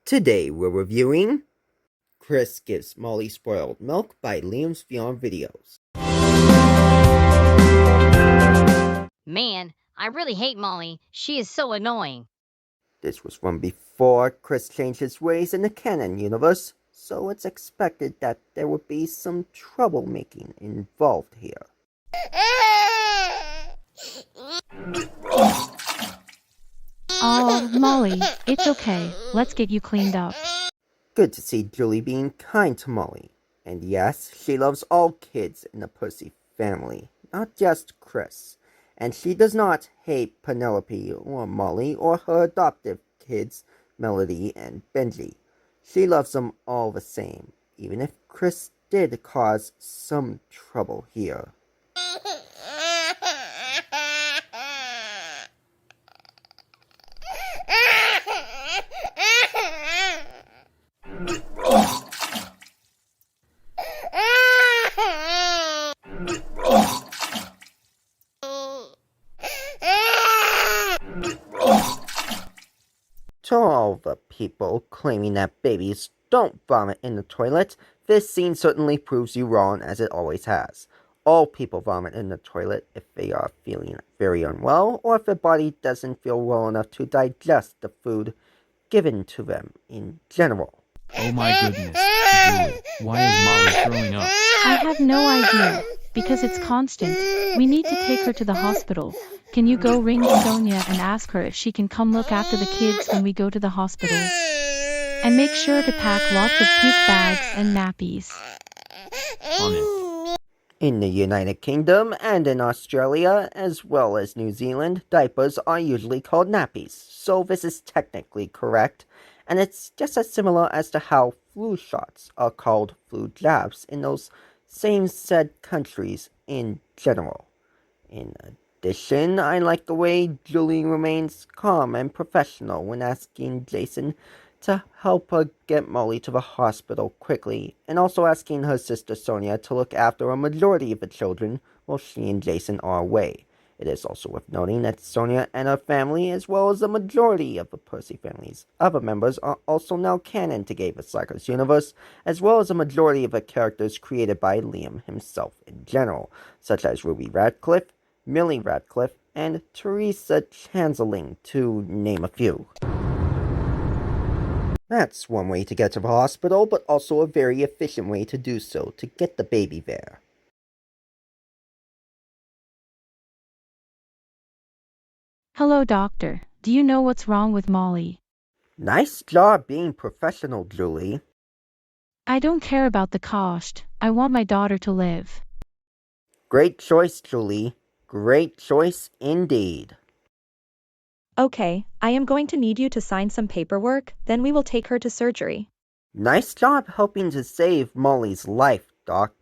Today we're reviewing Chris Gives Molly Spoiled Milk by Liam's Vyond videos. Man, I really hate Molly. She is so annoying. This was from before Chris changed his ways in the canon universe, so it's expected that there would be some troublemaking involved here. Oh, Molly, it's okay. Let's get you cleaned up. Good to see Julie being kind to Molly. And yes, she loves all kids in the Percy family, not just Chris. And she does not hate Penelope or Molly or her adoptive kids, Melody and Benji. She loves them all the same, even if Chris did cause some trouble here. To all the people claiming that babies don't vomit in the toilet, this scene certainly proves you wrong, as it always has. All people vomit in the toilet if they are feeling very unwell, or if their body doesn't feel well enough to digest the food given to them in general. Oh my goodness, Julie, why is Molly throwing up? I have no idea, because it's constant. We need to take her to the hospital. Can you go ring Sonia and ask her if she can come look after the kids when we go to the hospital? And make sure to pack lots of puke bags and nappies. On it. In the United Kingdom and in Australia, as well as New Zealand, diapers are usually called nappies, so this is technically correct, and it's just as similar as to how flu shots are called flu jabs in those same said countries in general. In addition, I like the way Julie remains calm and professional when asking Jason to help her get Molly to the hospital quickly, and also asking her sister Sonia to look after a majority of the children while she and Jason are away. It is also worth noting that Sonia and her family, as well as the majority of the Percy family's other members, are also now canon to Gay the Cycler's universe, as well as a majority of the characters created by Liam himself in general, such as Ruby Radcliffe, Millie Radcliffe, and Teresa Chanzeling, to name a few. That's one way to get to the hospital, but also a very efficient way to do so, to get the baby there. Hello, doctor. Do you know what's wrong with Molly? Nice job being professional, Julie. I don't care about the cost. I want my daughter to live. Great choice, Julie. Great choice indeed. Okay, I am going to need you to sign some paperwork, then we will take her to surgery. Nice job helping to save Molly's life, Doc.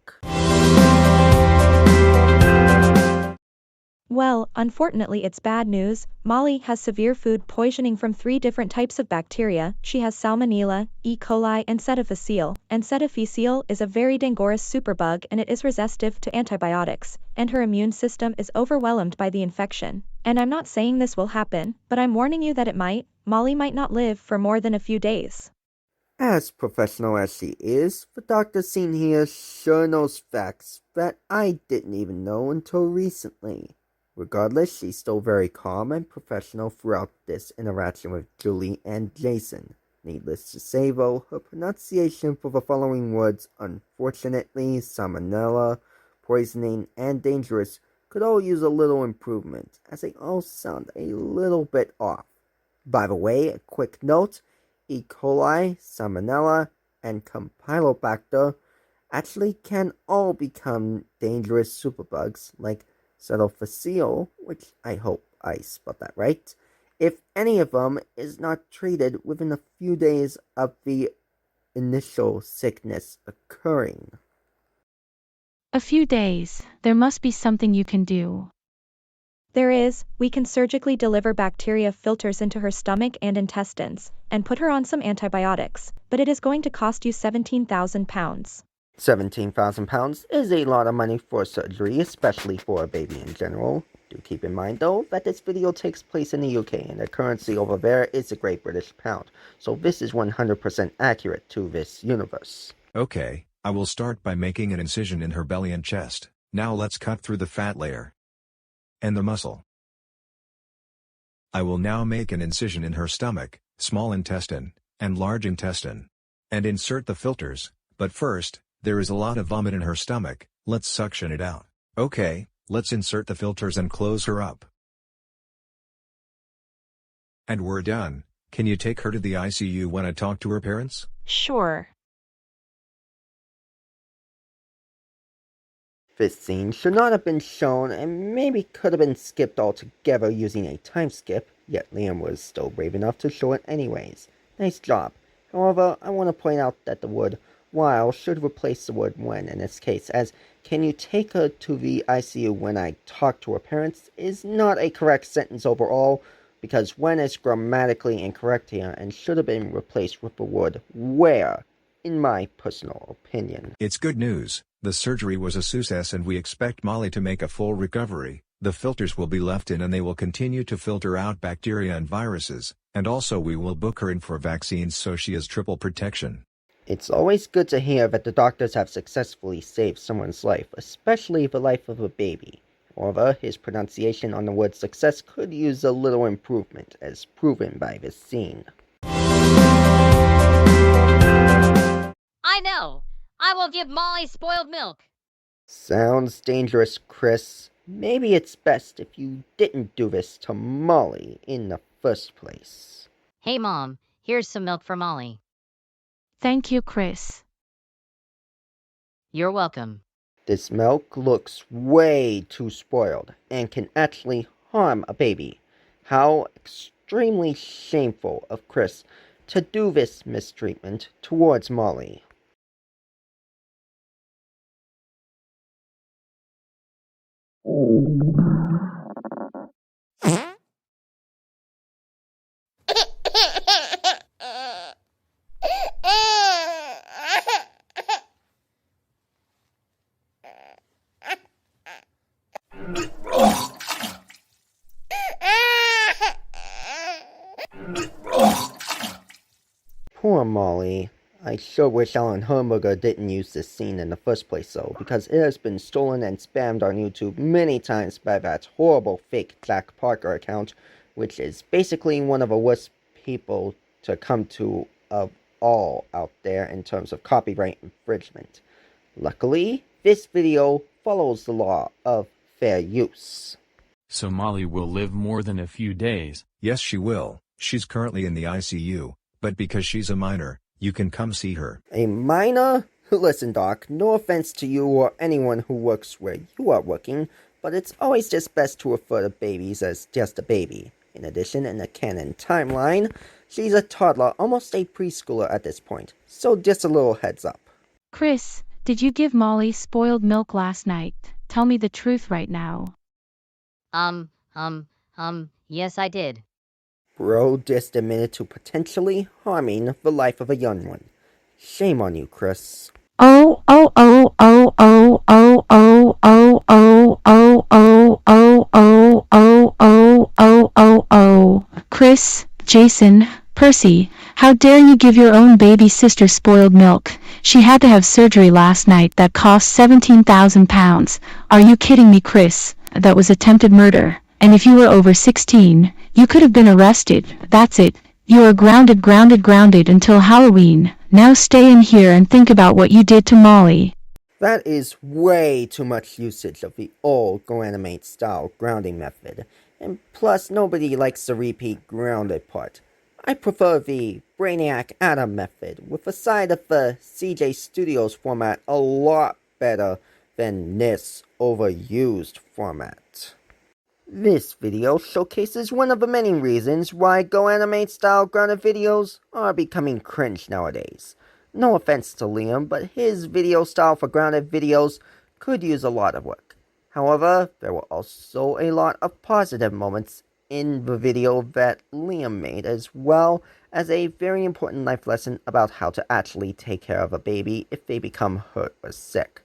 Well, unfortunately it's bad news. Molly has severe food poisoning from 3 different types of bacteria. She has Salmonella, E. coli, and Cetaphil. And Cetaphil is a very dangerous superbug, and it is resistant to antibiotics, and her immune system is overwhelmed by the infection. And I'm not saying this will happen, but I'm warning you that it might. Molly might not live for more than a few days. As professional as she is, the doctor seen here sure knows facts that I didn't even know until recently. Regardless, she's still very calm and professional throughout this interaction with Julie and Jason. Needless to say, though, her pronunciation for the following words, unfortunately, salmonella, poisoning, and dangerous, could all use a little improvement, as they all sound a little bit off. By the way, a quick note, E. coli, salmonella, and Campylobacter actually can all become dangerous superbugs, like Cetaphil, which I hope I spelled that right, if any of them is not treated within a few days of the initial sickness occurring. A few days. There must be something you can do. There is. We can surgically deliver bacteria filters into her stomach and intestines, and put her on some antibiotics, but it is going to cost you £17,000. £17,000 is a lot of money for surgery, especially for a baby in general. Do keep in mind, though, that this video takes place in the UK, and the currency over there is the Great British Pound, so this is 100% accurate to this universe. Okay, I will start by making an incision in her belly and chest. Now let's cut through the fat layer and the muscle. I will now make an incision in her stomach, small intestine, and large intestine, and insert the filters, but first, there is a lot of vomit in her stomach, let's suction it out. Okay, let's insert the filters and close her up. And we're done. Can you take her to the ICU when I talk to her parents? Sure. This scene should not have been shown and maybe could have been skipped altogether using a time skip, yet Liam was still brave enough to show it anyways. Nice job. However, I want to point out that the word while should replace the word when in this case, as can you take her to the ICU when I talk to her parents is not a correct sentence overall, because when is grammatically incorrect here and should have been replaced with the word where, in my personal opinion. It's good news. The surgery was a success and we expect Molly to make a full recovery. The filters will be left in and they will continue to filter out bacteria and viruses, and also we will book her in for vaccines so she has triple protection. It's always good to hear that the doctors have successfully saved someone's life, especially the life of a baby. However, his pronunciation on the word success could use a little improvement, as proven by this scene. I know. I will give Molly spoiled milk. Sounds dangerous, Chris. Maybe it's best if you didn't do this to Molly in the first place. Hey, Mom, here's some milk for Molly. Thank you, Chris. You're welcome. This milk looks way too spoiled and can actually harm a baby. How extremely shameful of Chris to do this mistreatment towards Molly. Poor Molly. I sure wish Alan Herberger didn't use this scene in the first place though, because it has been stolen and spammed on YouTube many times by that horrible fake Jack Parker account, which is basically one of the worst people to come to of all out there in terms of copyright infringement. Luckily, this video follows the law of fair use. So Molly will live more than a few days. Yes, she will. She's currently in the ICU, but because she's a minor, you can come see her. A minor? Listen, Doc, no offense to you or anyone who works where you are working, but it's always just best to refer to babies as just a baby. In addition, in the canon timeline, she's a toddler, almost a preschooler at this point, so just a little heads up. Chris, did you give Molly spoiled milk last night? Tell me the truth right now. Yes, I did. Bro just admitted to potentially harming the life of a young one. Shame on you, Chris. Oh, oh, oh, oh, oh, oh, oh, oh, oh, oh, oh, oh, oh, oh, oh, oh, oh, oh. Chris, Jason, Percy, how dare you give your own baby sister spoiled milk? She had to have surgery last night that cost £17,000. Are you kidding me, Chris? That was attempted murder. And if you were over 16, you could have been arrested. That's it. You are grounded until Halloween. Now stay in here and think about what you did to Molly. That is way too much usage of the old GoAnimate style grounding method. And plus, nobody likes the repeat grounded part. I prefer the Brainiac Adam method, with a side of the CJ Studios format a lot better than this overused format. This video showcases one of the many reasons why GoAnimate style grounded videos are becoming cringe nowadays. No offense to Liam, but his video style for grounded videos could use a lot of work. However, there were also a lot of positive moments in the video that Liam made, as well as a very important life lesson about how to actually take care of a baby if they become hurt or sick.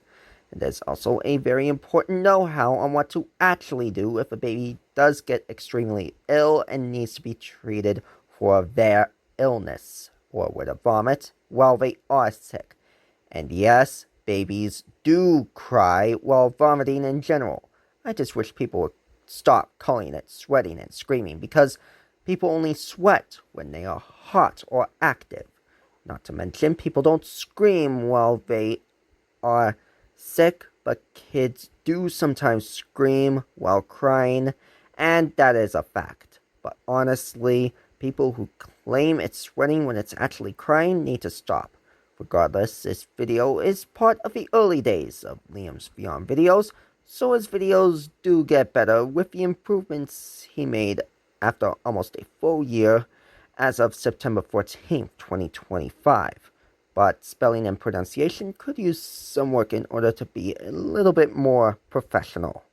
And there's also a very important know-how on what to actually do if a baby does get extremely ill and needs to be treated for their illness or with a vomit while they are sick. And yes, babies do cry while vomiting in general. I just wish people would stop calling it sweating and screaming, because people only sweat when they are hot or active. Not to mention, people don't scream while they are sick, but kids do sometimes scream while crying, and that is a fact. But honestly, people who claim it's sweating when it's actually crying need to stop. Regardless, this video is part of the early days of Liam's Vyond videos, so his videos do get better with the improvements he made after almost a full year as of September 14th, 2025. But spelling and pronunciation could use some work in order to be a little bit more professional.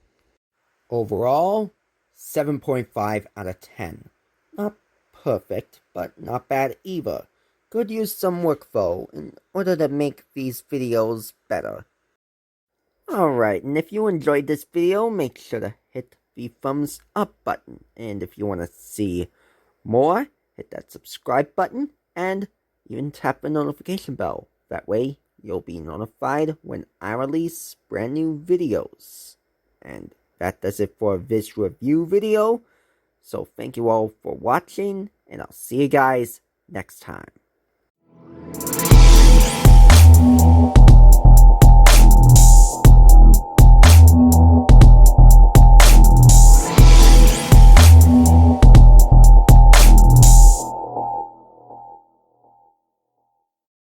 Overall, 7.5 out of 10. Not perfect, but not bad either. Could use some work though, in order to make these videos better. Alright, and if you enjoyed this video, make sure to hit the thumbs up button. And if you want to see more, hit that subscribe button, and even tap the notification bell. That way, you'll be notified when I release brand new videos. And that does it for this review video. So thank you all for watching, and I'll see you guys next time.